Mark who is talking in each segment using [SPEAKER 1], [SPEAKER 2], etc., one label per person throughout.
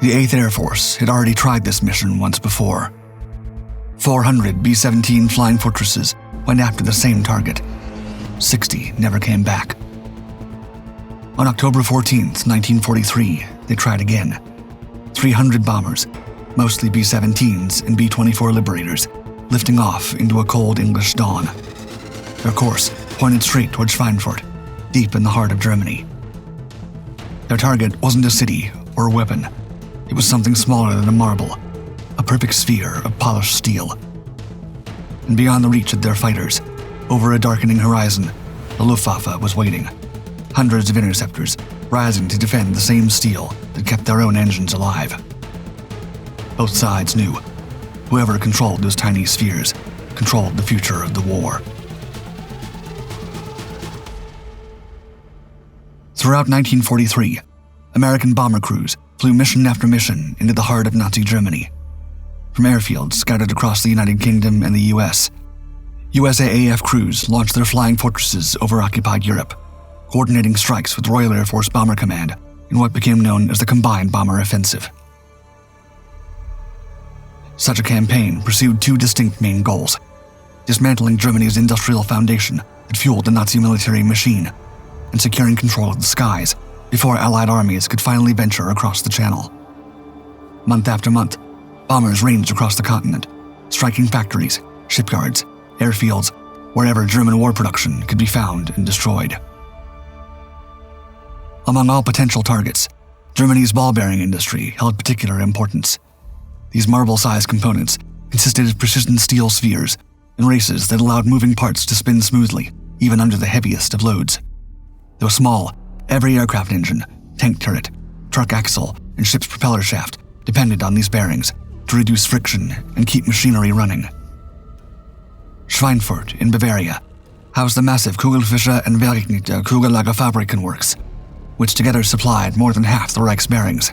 [SPEAKER 1] The 8th Air Force had already tried this mission once before. 400 B-17 flying fortresses went after the same target. 60 never came back. On October 14th, 1943, they tried again. 300 bombers, mostly B-17s and B-24 Liberators, lifting off into a cold English dawn. Their course pointed straight toward Schweinfurt, deep in the heart of Germany. Their target wasn't a city or a weapon. It was something smaller than a marble, a perfect sphere of polished steel. And beyond the reach of their fighters, over a darkening horizon, the Luftwaffe was waiting. Hundreds of interceptors rising to defend the same steel that kept their own engines alive. Both sides knew whoever controlled those tiny spheres controlled the future of the war. Throughout 1943, American bomber crews flew mission after mission into the heart of Nazi Germany. From airfields scattered across the United Kingdom and the US, USAAF crews launched their flying fortresses over occupied Europe, coordinating strikes with Royal Air Force Bomber Command in what became known as the Combined Bomber Offensive. Such a campaign pursued two distinct main goals: dismantling Germany's industrial foundation that fueled the Nazi military machine, and securing control of the skies before Allied armies could finally venture across the Channel. Month after month, bombers ranged across the continent, striking factories, shipyards, airfields, wherever German war production could be found and destroyed. Among all potential targets, Germany's ball-bearing industry held particular importance. These marble-sized components consisted of precision steel spheres and races that allowed moving parts to spin smoothly, even under the heaviest of loads. Though small, every aircraft engine, tank turret, truck axle, and ship's propeller shaft depended on these bearings to reduce friction and keep machinery running. Schweinfurt in Bavaria housed the massive Kugelfischer and Verrichtete Kugellagerfabriken works, which together supplied more than half the Reich's bearings.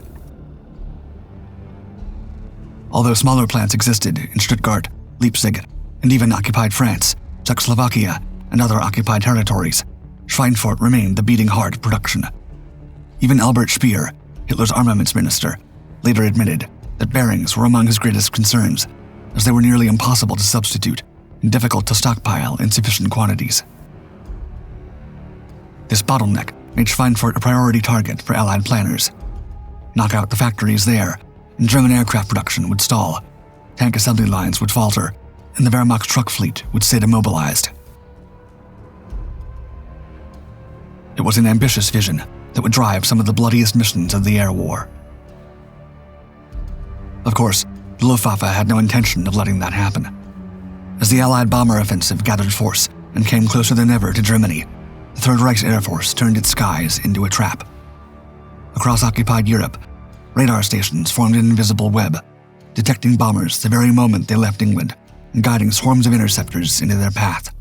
[SPEAKER 1] Although smaller plants existed in Stuttgart, Leipzig, and even occupied France, Czechoslovakia, and other occupied territories, Schweinfurt remained the beating heart of production. Even Albert Speer, Hitler's armaments minister, later admitted that bearings were among his greatest concerns, as they were nearly impossible to substitute and difficult to stockpile in sufficient quantities. This bottleneck made Schweinfurt a priority target for Allied planners. Knock out the factories there, and German aircraft production would stall, tank assembly lines would falter, and the Wehrmacht's truck fleet would sit immobilized. It was an ambitious vision that would drive some of the bloodiest missions of the air war. Of course, the Luftwaffe had no intention of letting that happen. As the Allied bomber offensive gathered force and came closer than ever to Germany, the Third Reich's Air Force turned its skies into a trap. Across occupied Europe, radar stations formed an invisible web, detecting bombers the very moment they left England and guiding swarms of interceptors into their path.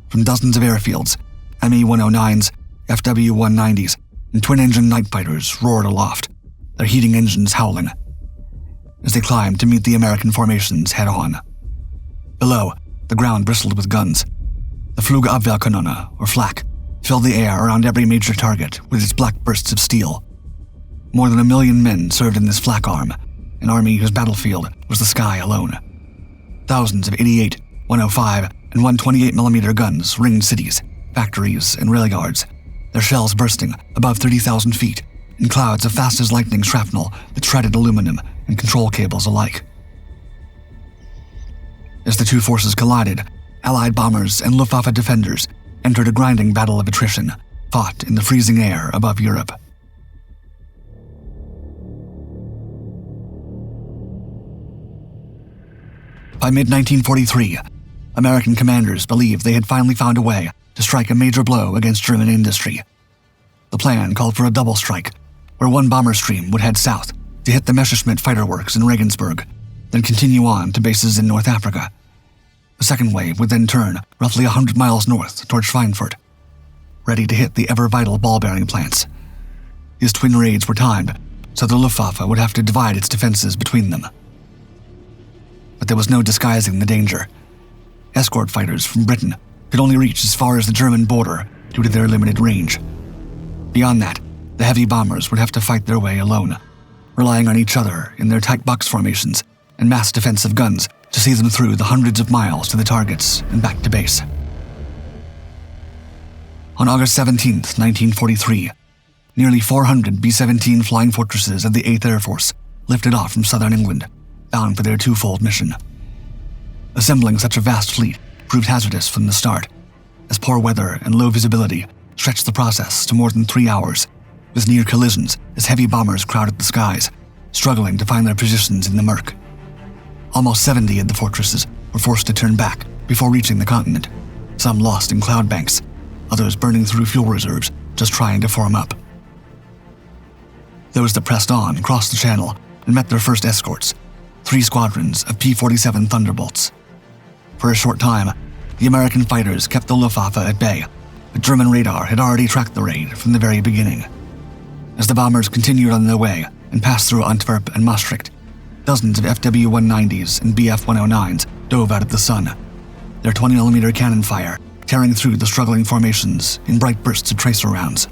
[SPEAKER 1] From dozens of airfields, Me-109s, FW-190s, and twin-engine night fighters roared aloft, their heating engines howling, as they climbed to meet the American formations head-on. Below, the ground bristled with guns. The Flugabwehrkanone, or flak, filled the air around every major target with its black bursts of steel. More than 1 million men served in this flak arm, an army whose battlefield was the sky alone. Thousands of 88, 105, and 128mm guns ringed cities, factories, and rail yards, their shells bursting above 30,000 feet in clouds of fast-as-lightning shrapnel that shredded aluminum and control cables alike. As the two forces collided, Allied bombers and Luftwaffe defenders entered a grinding battle of attrition, fought in the freezing air above Europe. By mid-1943, American commanders believed they had finally found a way to strike a major blow against German industry. The plan called for a double strike, where one bomber stream would head south to hit the Messerschmitt fighter works in Regensburg, then continue on to bases in North Africa. The second wave would then turn roughly 100 miles north toward Schweinfurt, ready to hit the ever-vital ball-bearing plants. These twin raids were timed, so the Luftwaffe would have to divide its defenses between them. But there was no disguising the danger. Escort fighters from Britain could only reach as far as the German border due to their limited range. Beyond that, the heavy bombers would have to fight their way alone, relying on each other in their tight box formations and mass defensive guns to see them through the hundreds of miles to the targets and back to base. On August 17, 1943, nearly 400 B-17 flying fortresses of the 8th Air Force lifted off from southern England, bound for their twofold mission. Assembling such a vast fleet proved hazardous from the start, as poor weather and low visibility stretched the process to more than 3 hours, with near collisions as heavy bombers crowded the skies, struggling to find their positions in the murk. Almost 70 of the fortresses were forced to turn back before reaching the continent, some lost in cloud banks, others burning through fuel reserves just trying to form up. Those that pressed on crossed the channel and met their first escorts, 3 squadrons of P-47 Thunderbolts. For a short time, the American fighters kept the Luftwaffe at bay, but German radar had already tracked the raid from the very beginning. As the bombers continued on their way and passed through Antwerp and Maastricht, dozens of FW-190s and Bf-109s dove out of the sun, their 20mm cannon fire tearing through the struggling formations in bright bursts of tracer rounds.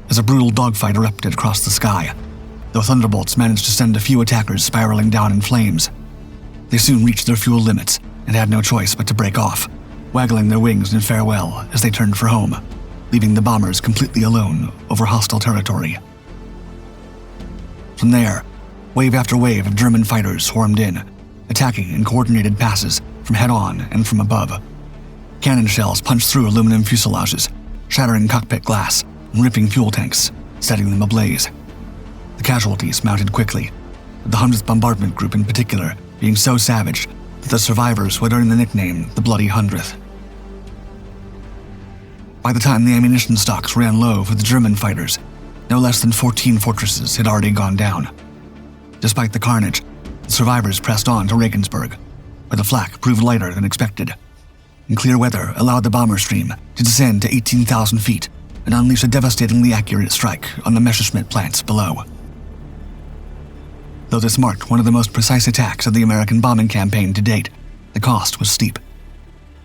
[SPEAKER 1] As a brutal dogfight erupted across the sky, though Thunderbolts managed to send a few attackers spiraling down in flames, they soon reached their fuel limits and had no choice but to break off, waggling their wings in farewell as they turned for home, leaving the bombers completely alone over hostile territory. From there, wave after wave of German fighters swarmed in, attacking in coordinated passes from head-on and from above. Cannon shells punched through aluminum fuselages, shattering cockpit glass and ripping fuel tanks, setting them ablaze. The casualties mounted quickly, with the 100th Bombardment Group in particular being so savage that the survivors would earn the nickname the Bloody 100th. By the time the ammunition stocks ran low for the German fighters, no less than 14 fortresses had already gone down. Despite the carnage, the survivors pressed on to Regensburg, where the flak proved lighter than expected, and clear weather allowed the bomber stream to descend to 18,000 feet and unleash a devastatingly accurate strike on the Messerschmitt plants below. Though this marked one of the most precise attacks of the American bombing campaign to date, the cost was steep.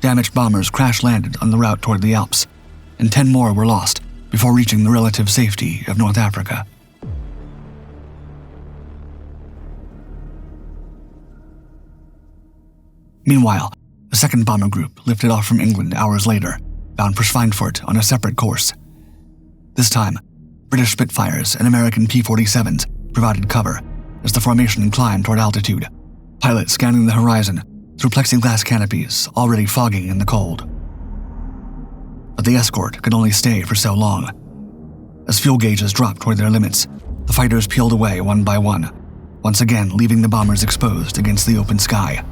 [SPEAKER 1] Damaged bombers crash-landed on the route toward the Alps, and 10 more were lost before reaching the relative safety of North Africa. Meanwhile, a second bomber group lifted off from England hours later, bound for Schweinfurt on a separate course. This time, British Spitfires and American P-47s provided cover as the formation climbed toward altitude, pilots scanning the horizon through plexiglass canopies already fogging in the cold. But the escort could only stay for so long. As fuel gauges dropped toward their limits, the fighters peeled away one by one, once again leaving the bombers exposed against the open sky.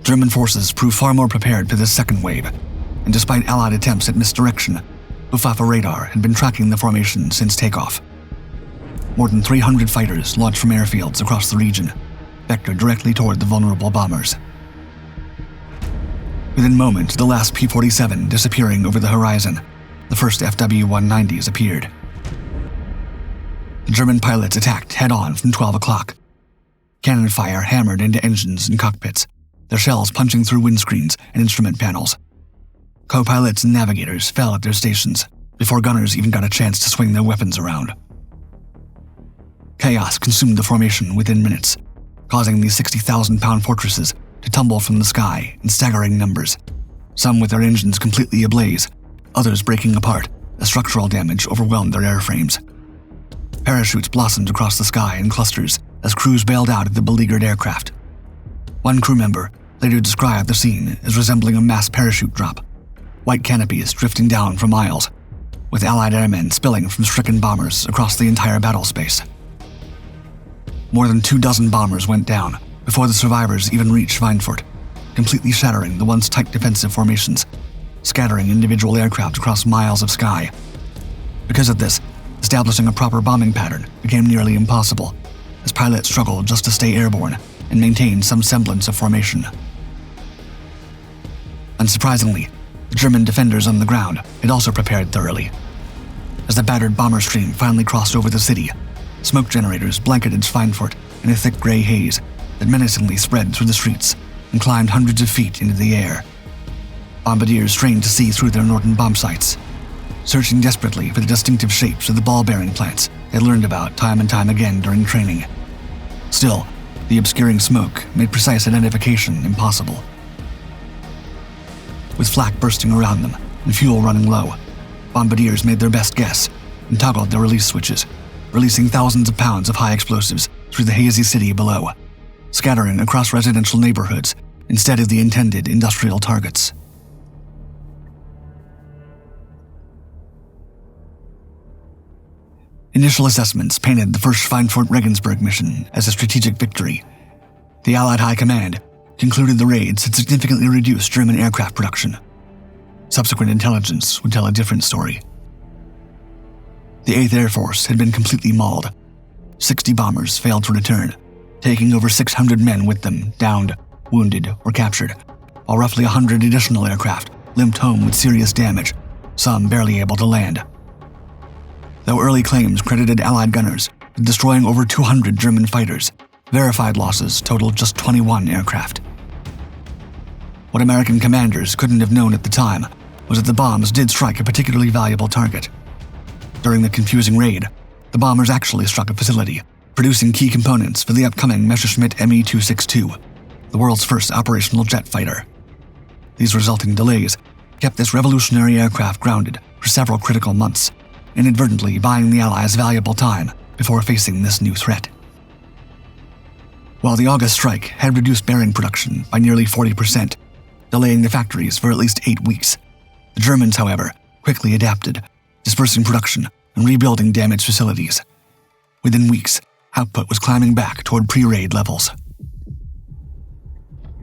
[SPEAKER 1] German forces proved far more prepared for this second wave, and despite Allied attempts at misdirection, Luftwaffe radar had been tracking the formation since takeoff. More than 300 fighters launched from airfields across the region, vectored directly toward the vulnerable bombers. Within moments, the last P-47 disappearing over the horizon, the first FW-190s appeared. The German pilots attacked head-on from 12 o'clock. Cannon fire hammered into engines and cockpits, their shells punching through windscreens and instrument panels. Co-pilots and navigators fell at their stations before gunners even got a chance to swing their weapons around. Chaos consumed the formation within minutes, causing these 60,000-pound fortresses to tumble from the sky in staggering numbers, some with their engines completely ablaze, others breaking apart as structural damage overwhelmed their airframes. Parachutes blossomed across the sky in clusters as crews bailed out of the beleaguered aircraft. One crew member later described the scene as resembling a mass parachute drop, white canopies drifting down for miles, with Allied airmen spilling from stricken bombers across the entire battle space. More than 24 bombers went down before the survivors even reached Schweinfurt, completely shattering the once tight defensive formations, scattering individual aircraft across miles of sky. Because of this, establishing a proper bombing pattern became nearly impossible, as pilots struggled just to stay airborne and maintain some semblance of formation. Unsurprisingly, the German defenders on the ground had also prepared thoroughly. As the battered bomber stream finally crossed over the city, smoke generators blanketed Schweinfurt in a thick gray haze that menacingly spread through the streets and climbed hundreds of feet into the air. Bombardiers strained to see through their northern bomb sights. searching desperately for the distinctive shapes of the ball-bearing plants they learned about time and time again during training. Still, the obscuring smoke made precise identification impossible. With flak bursting around them and fuel running low, bombardiers made their best guess and toggled their release switches, releasing thousands of pounds of high explosives through the hazy city below, scattering across residential neighborhoods instead of the intended industrial targets. Initial assessments painted the first Schweinfurt-Regensburg mission as a strategic victory. The Allied High Command concluded the raids had significantly reduced German aircraft production. Subsequent intelligence would tell a different story. The 8th Air Force had been completely mauled. 60 bombers failed to return, taking over 600 men with them downed, wounded, or captured, while roughly 100 additional aircraft limped home with serious damage, some barely able to land. Though early claims credited Allied gunners with destroying over 200 German fighters, verified losses totaled just 21 aircraft. What American commanders couldn't have known at the time was that the bombs did strike a particularly valuable target. During the confusing raid, the bombers actually struck a facility, producing key components for the upcoming Messerschmitt Me-262, the world's first operational jet fighter. These resulting delays kept this revolutionary aircraft grounded for several critical months, inadvertently buying the Allies valuable time before facing this new threat. While the August strike had reduced bearing production by nearly 40%, delaying the factories for at least 8 weeks, the Germans, however, quickly adapted, dispersing production and rebuilding damaged facilities. Within weeks, output was climbing back toward pre-raid levels.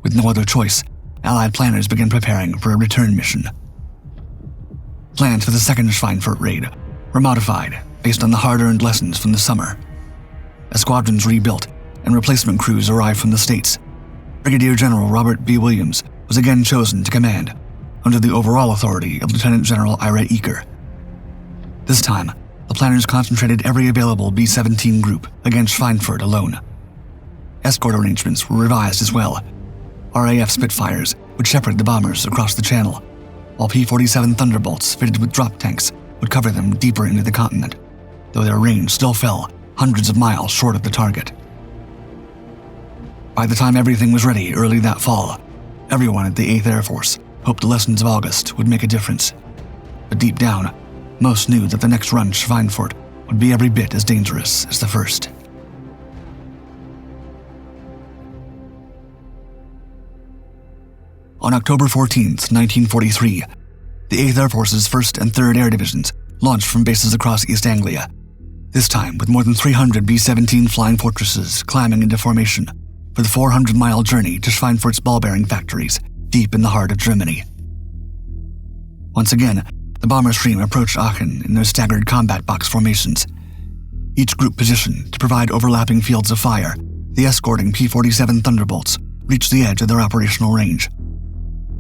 [SPEAKER 1] With no other choice, Allied planners began preparing for a return mission. Plans for the second Schweinfurt raid were modified based on the hard-earned lessons from the summer. As squadrons rebuilt and replacement crews arrived from the States, Brigadier General Robert B. Williams was again chosen to command, under the overall authority of Lieutenant General Ira Eaker. This time, the planners concentrated every available B-17 group against Schweinfurt alone. Escort arrangements were revised as well. RAF Spitfires would shepherd the bombers across the channel, while P-47 Thunderbolts fitted with drop tanks would cover them deeper into the continent, though their range still fell hundreds of miles short of the target. By the time everything was ready early that fall, everyone at the 8th Air Force hoped the lessons of August would make a difference. But deep down, most knew that the next run to Schweinfurt would be every bit as dangerous as the first. On October 14, 1943, the 8th Air Force's 1st and 3rd Air Divisions launched from bases across East Anglia, this time with more than 300 B-17 flying fortresses climbing into formation for the 400-mile journey to Schweinfurt's ball-bearing factories deep in the heart of Germany. Once again, the bomber stream approached Aachen in their staggered combat box formations. Each group positioned to provide overlapping fields of fire, the escorting P-47 Thunderbolts reached the edge of their operational range.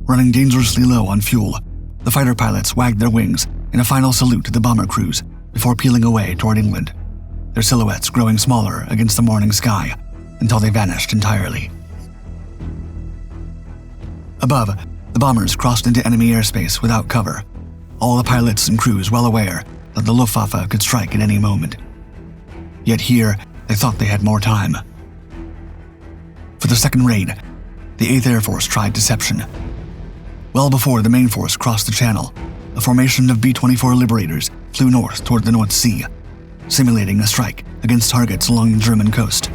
[SPEAKER 1] Running dangerously low on fuel, the fighter pilots wagged their wings in a final salute to the bomber crews before peeling away toward England, their silhouettes growing smaller against the morning sky until they vanished entirely. Above, the bombers crossed into enemy airspace without cover, all the pilots and crews well aware that the Luftwaffe could strike at any moment. Yet here, they thought they had more time. For the second raid, the 8th Air Force tried deception. Well before the main force crossed the channel, a formation of B-24 Liberators flew north toward the North Sea, simulating a strike against targets along the German coast.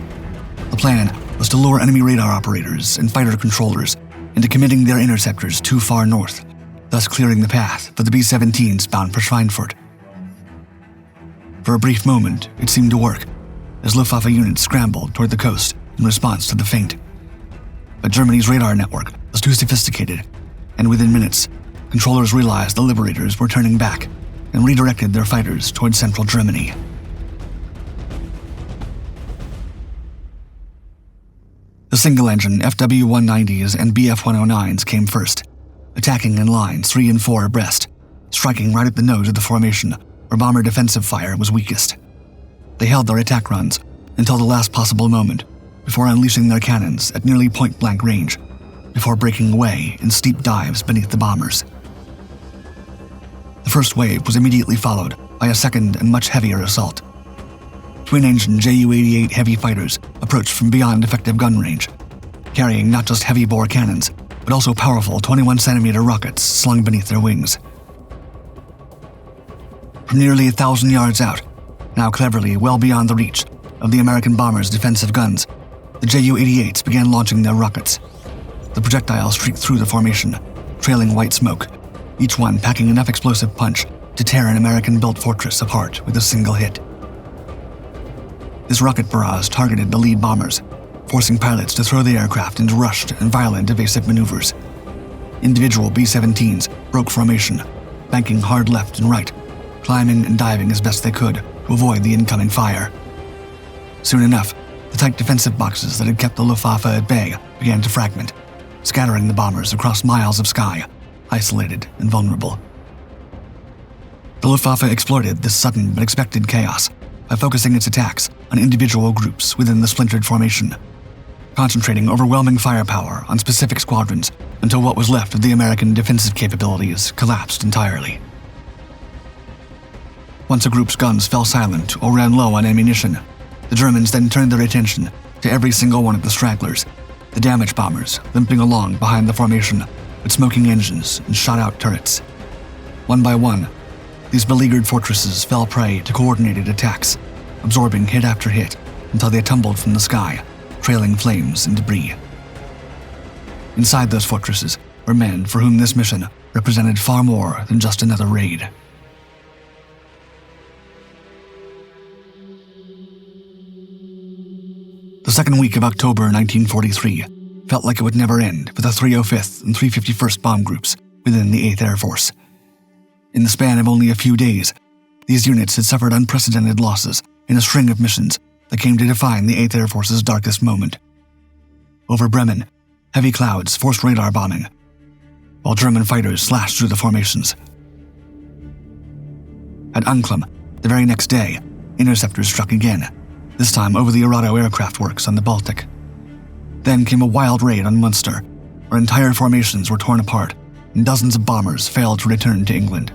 [SPEAKER 1] The plan was to lure enemy radar operators and fighter controllers into committing their interceptors too far north, thus clearing the path for the B-17s bound for Schweinfurt. For a brief moment, it seemed to work, as Luftwaffe units scrambled toward the coast in response to the feint. But Germany's radar network was too sophisticated, and within minutes, controllers realized the Liberators were turning back and redirected their fighters toward central Germany. The single-engine FW-190s and Bf-109s came first, attacking in lines 3 and 4 abreast, striking right at the nose of the formation where bomber defensive fire was weakest. They held their attack runs until the last possible moment before unleashing their cannons at nearly point-blank range, before breaking away in steep dives beneath the bombers. The first wave was immediately followed by a second and much heavier assault. Twin-engine Ju-88 heavy fighters approached from beyond effective gun range, carrying not just heavy-bore cannons, but also powerful 21-centimeter rockets slung beneath their wings. From nearly 1,000 yards out, now cleverly well beyond the reach of the American bombers' defensive guns, the Ju-88s began launching their rockets. The projectiles streaked through the formation, trailing white smoke, each one packing enough explosive punch to tear an American-built fortress apart with a single hit. This rocket barrage targeted the lead bombers, forcing pilots to throw the aircraft into rushed and violent evasive maneuvers. Individual B-17s broke formation, banking hard left and right, climbing and diving as best they could to avoid the incoming fire. Soon enough, the tight defensive boxes that had kept the Luftwaffe at bay began to fragment, scattering the bombers across miles of sky, isolated and vulnerable. The Luftwaffe exploited this sudden but expected chaos by focusing its attacks on individual groups within the splintered formation, concentrating overwhelming firepower on specific squadrons until what was left of the American defensive capabilities collapsed entirely. Once a group's guns fell silent or ran low on ammunition, the Germans then turned their attention to every single one of the stragglers, the damage bombers limping along behind the formation with smoking engines and shot-out turrets. One by one, these beleaguered fortresses fell prey to coordinated attacks, absorbing hit after hit until they tumbled from the sky, trailing flames and debris. Inside those fortresses were men for whom this mission represented far more than just another raid. The second week of October 1943 felt like it would never end for the 305th and 351st Bomb Groups within the 8th Air Force. In the span of only a few days, these units had suffered unprecedented losses in a string of missions that came to define the 8th Air Force's darkest moment. Over Bremen, heavy clouds forced radar bombing, while German fighters slashed through the formations. At Unclum, the very next day, interceptors struck again, this time over the Arado aircraft works on the Baltic. Then came a wild raid on Munster, where entire formations were torn apart and dozens of bombers failed to return to England.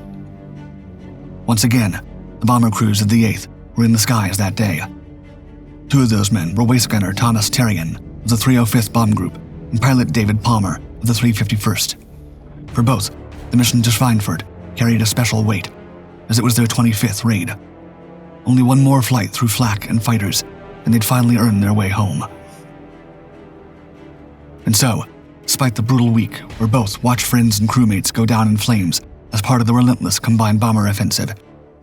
[SPEAKER 1] Once again, the bomber crews of the 8th were in the skies that day. Two of those men were waist gunner Thomas Terrien of the 305th Bomb Group and pilot David Palmer of the 351st. For both, the mission to Schweinfurt carried a special weight, as it was their 25th raid. Only one more flight through flak and fighters, and they'd finally earned their way home. And so, despite the brutal week where both watched friends and crewmates go down in flames as part of the relentless combined bomber offensive,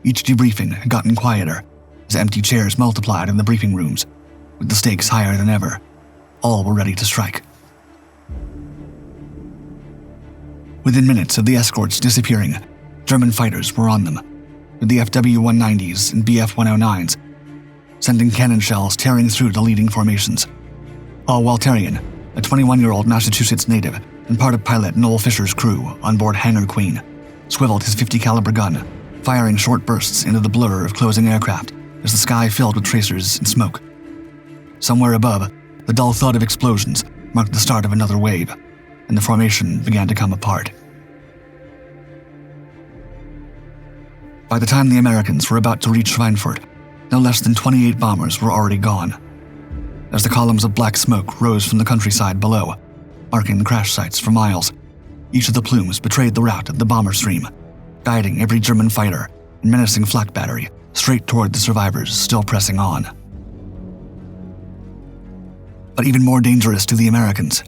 [SPEAKER 1] each debriefing had gotten quieter as empty chairs multiplied in the briefing rooms, with the stakes higher than ever. All were ready to strike. Within minutes of the escorts disappearing, German fighters were on them, with the FW-190s and BF-109s, sending cannon shells tearing through the leading formations. All while Terrien, a 21-year-old Massachusetts native and part of pilot Noel Fisher's crew on board Hangar Queen, swiveled his .50 caliber gun, firing short bursts into the blur of closing aircraft as the sky filled with tracers and smoke. Somewhere above, the dull thud of explosions marked the start of another wave, and the formation began to come apart. By the time the Americans were about to reach Schweinfurt, no less than 28 bombers were already gone. As the columns of black smoke rose from the countryside below, marking the crash sites for miles, each of the plumes betrayed the route of the bomber stream, guiding every German fighter and menacing flak battery straight toward the survivors still pressing on. But even more dangerous to the Americans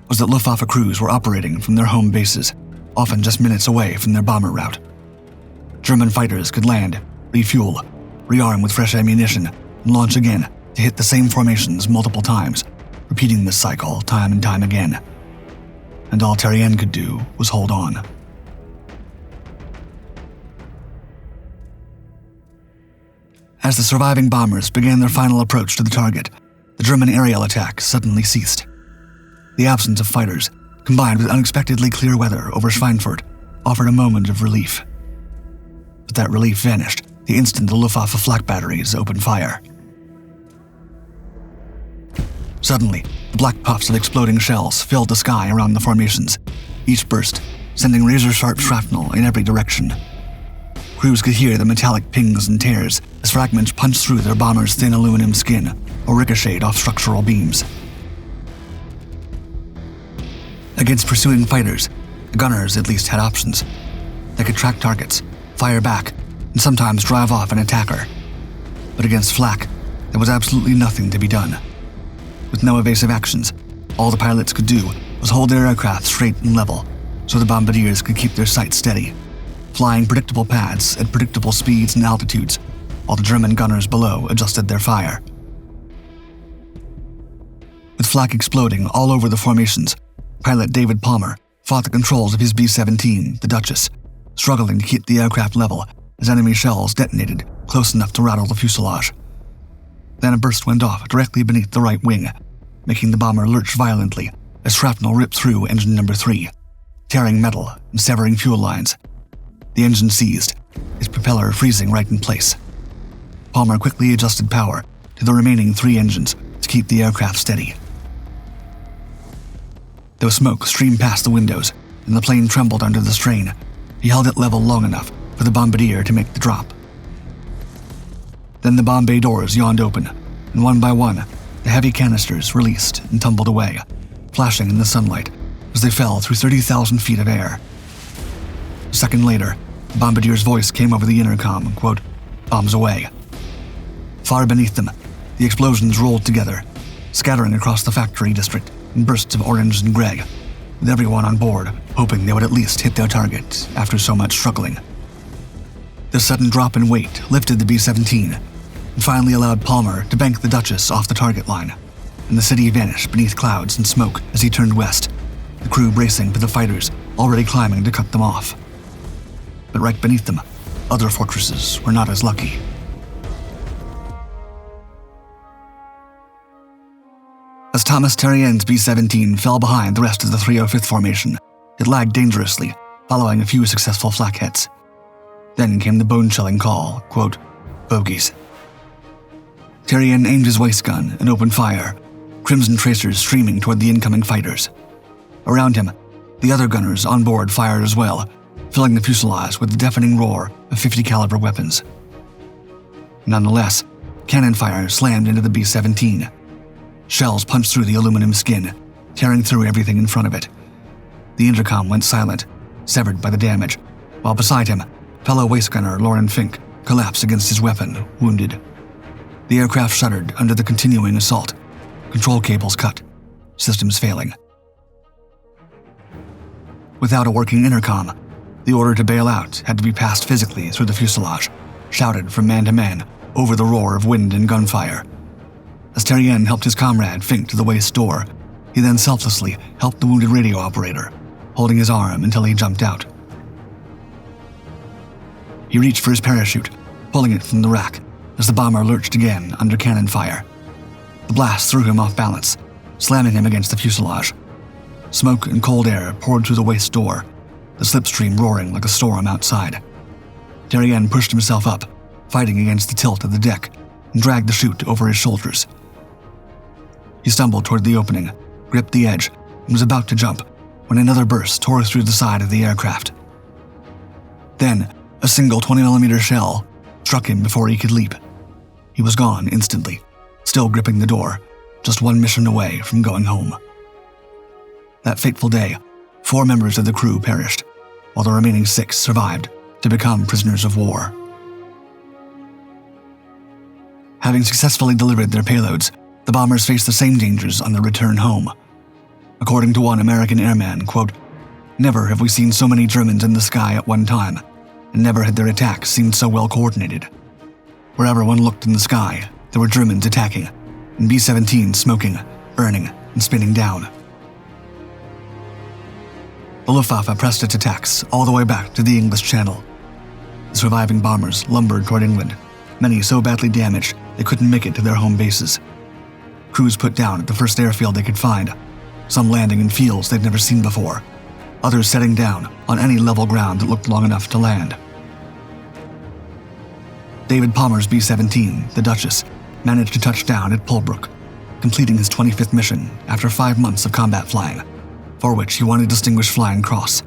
[SPEAKER 1] was that Luftwaffe crews were operating from their home bases, often just minutes away from their bomber route. German fighters could land, refuel, rearm with fresh ammunition, and launch again to hit the same formations multiple times, repeating this cycle time and time again. And all Terrien could do was hold on. As the surviving bombers began their final approach to the target, the German aerial attack suddenly ceased. The absence of fighters, combined with unexpectedly clear weather over Schweinfurt, offered a moment of relief. But that relief vanished the instant the Luftwaffe flak batteries opened fire. Suddenly, the black puffs of exploding shells filled the sky around the formations, each burst sending razor-sharp shrapnel in every direction, Crews could hear the metallic pings and tears as fragments punched through their bomber's thin aluminum skin or ricocheted off structural beams. Against pursuing fighters, the gunners at least had options. They could track targets, fire back, and sometimes drive off an attacker. But against flak, there was absolutely nothing to be done. With no evasive actions, all the pilots could do was hold their aircraft straight and level so the bombardiers could keep their sights steady, flying predictable paths at predictable speeds and altitudes while the German gunners below adjusted their fire. With flak exploding all over the formations, pilot David Palmer fought the controls of his B-17, the Duchess, struggling to keep the aircraft level as enemy shells detonated close enough to rattle the fuselage. Then a burst went off directly beneath the right wing, making the bomber lurch violently as shrapnel ripped through engine number 3, tearing metal and severing fuel lines. The engine seized, its propeller freezing right in place. Palmer quickly adjusted power to the remaining 3 engines to keep the aircraft steady. Though smoke streamed past the windows and the plane trembled under the strain, he held it level long enough for the bombardier to make the drop. Then the bomb bay doors yawned open, and one by one, the heavy canisters released and tumbled away, flashing in the sunlight as they fell through 30,000 feet of air. A second later, the bombardier's voice came over the intercom, quote, "Bombs away." Far beneath them, the explosions rolled together, scattering across the factory district in bursts of orange and gray, with everyone on board hoping they would at least hit their target after so much struggling. The sudden drop in weight lifted the B-17 and finally allowed Palmer to bank the Duchess off the target line, and the city vanished beneath clouds and smoke as he turned west, the crew bracing for the fighters already climbing to cut them off. But right beneath them, other fortresses were not as lucky. As Thomas Terrien's B-17 fell behind the rest of the 305th Formation, it lagged dangerously, following a few successful flak hits. Then came the bone-chilling call, quote, "Bogies." Terrien aimed his waist gun and opened fire, crimson tracers streaming toward the incoming fighters. Around him, the other gunners on board fired as well, filling the fuselage with the deafening roar of 50 caliber weapons. Nonetheless, cannon fire slammed into the B-17. Shells punched through the aluminum skin, tearing through everything in front of it. The intercom went silent, severed by the damage, while beside him, fellow waist gunner Lauren Fink collapsed against his weapon, wounded. The aircraft shuddered under the continuing assault. Control cables cut, systems failing. Without a working intercom, the order to bail out had to be passed physically through the fuselage, shouted from man to man over the roar of wind and gunfire. As Terrien helped his comrade Fink to the waist door, he then selflessly helped the wounded radio operator, holding his arm until he jumped out. He reached for his parachute, pulling it from the rack as the bomber lurched again under cannon fire. The blast threw him off balance, slamming him against the fuselage. Smoke and cold air poured through the waist door, the slipstream roaring like a storm outside. Terrien pushed himself up, fighting against the tilt of the deck, and dragged the chute over his shoulders. He stumbled toward the opening, gripped the edge, and was about to jump when another burst tore through the side of the aircraft. Then, a single 20mm shell struck him before he could leap. He was gone instantly, still gripping the door, just one mission away from going home. That fateful day, 4 members of the crew perished, while the remaining 6 survived to become prisoners of war. Having successfully delivered their payloads, the bombers faced the same dangers on their return home. According to one American airman, quote, "Never have we seen so many Germans in the sky at one time, and never had their attacks seemed so well coordinated. Wherever one looked in the sky, there were Germans attacking, and B-17s smoking, burning, and spinning down." The Luftwaffe pressed its attacks all the way back to the English Channel. The surviving bombers lumbered toward England, many so badly damaged they couldn't make it to their home bases. Crews put down at the first airfield they could find, some landing in fields they'd never seen before, others setting down on any level ground that looked long enough to land. David Palmer's B-17, the Duchess, managed to touch down at Pulbrook, completing his 25th mission after 5 months of combat flying, for which he won a Distinguished Flying Cross.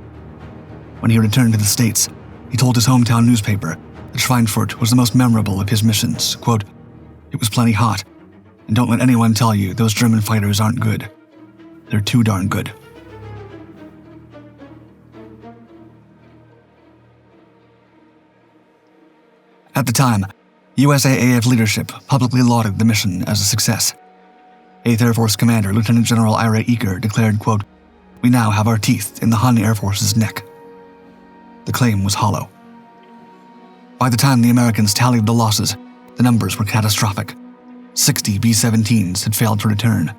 [SPEAKER 1] When he returned to the States, he told his hometown newspaper that Schweinfurt was the most memorable of his missions. Quote, "It was plenty hot, and don't let anyone tell you those German fighters aren't good. They're too darn good." At the time, USAAF leadership publicly lauded the mission as a success. 8th Air Force Commander Lieutenant General Ira Eaker declared, quote, "We now have our teeth in the Hun Air Force's neck." The claim was hollow. By the time the Americans tallied the losses, the numbers were catastrophic. 60 B-17s had failed to return.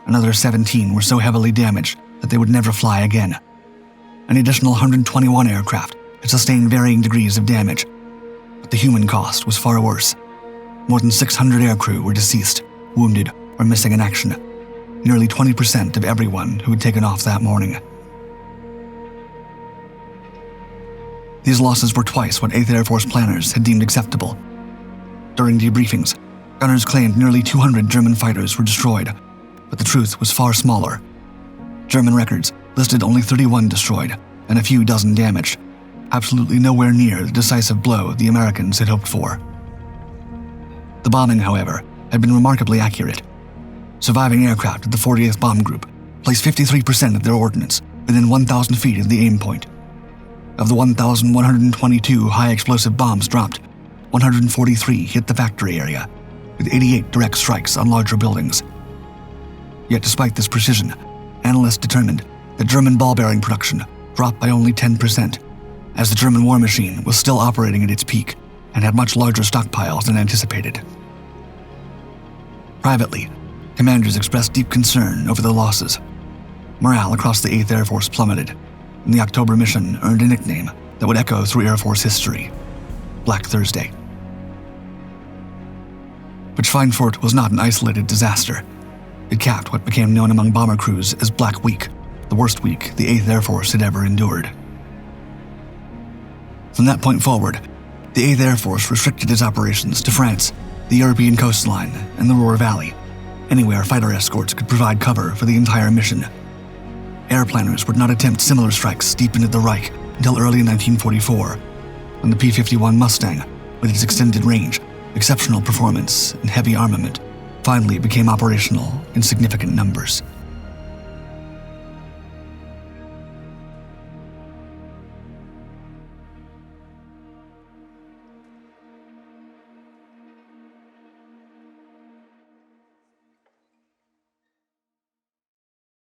[SPEAKER 1] Another 17 were so heavily damaged that they would never fly again. An additional 121 aircraft had sustained varying degrees of damage, but the human cost was far worse. More than 600 aircrew were deceased, wounded, or missing in action, nearly 20% of everyone who had taken off that morning. These losses were twice what 8th Air Force planners had deemed acceptable. During debriefings, gunners claimed nearly 200 German fighters were destroyed, but the truth was far smaller. German records listed only 31 destroyed and a few dozen damaged, absolutely nowhere near the decisive blow the Americans had hoped for. The bombing, however, had been remarkably accurate. Surviving aircraft of the 40th Bomb Group placed 53% of their ordnance within 1,000 feet of the aim point. Of the 1,122 high-explosive bombs dropped, 143 hit the factory area, with 88 direct strikes on larger buildings. Yet despite this precision, analysts determined that German ball bearing production dropped by only 10%, as the German war machine was still operating at its peak and had much larger stockpiles than anticipated. Privately, commanders expressed deep concern over the losses. Morale across the 8th Air Force plummeted, and the October mission earned a nickname that would echo through Air Force history: Black Thursday. But Schweinfurt was not an isolated disaster. It capped what became known among bomber crews as Black Week, the worst week the 8th Air Force had ever endured. From that point forward, the 8th Air Force restricted its operations to France, the European coastline, and the Ruhr Valley, anywhere fighter escorts could provide cover for the entire mission. Air planners would not attempt similar strikes deep into the Reich until early 1944, when the P-51 Mustang, with its extended range, exceptional performance, and heavy armament, finally became operational in significant numbers.